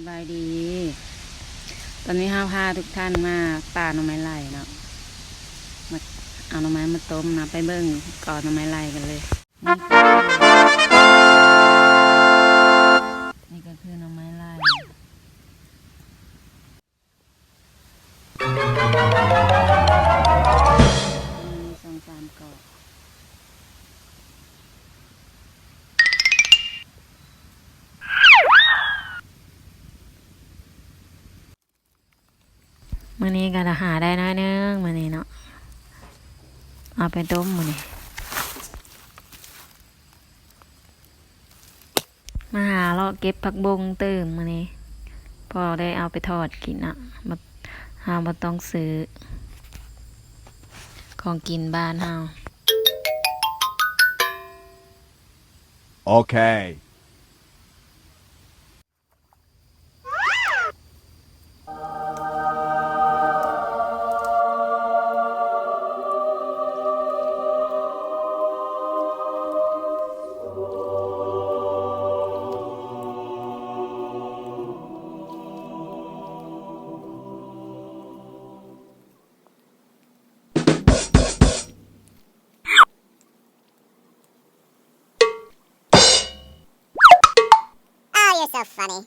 บายดีตอนนี้ห้าพาทุกท่านมาป่าหน่อไม้ไร่เนาะมาเอาหน่อไม้มาต้มนะไปเบิ้งก่อนหน่อไม้ไร่กันเลยนี่ก็คือหน่อไม้ไร่มี2-3 กอกมื้อนี้ก็หาได้น้อยนึงมื้อนี้เนาะเอาไปต้มมื้อนี้มาหาเลาะเก็บผักบงเติมมื้อนี้พอได้เอาไปทอดกินอ่ะบ่ต้องซื้อของกินบ้านเฮาOkay. You're so funny.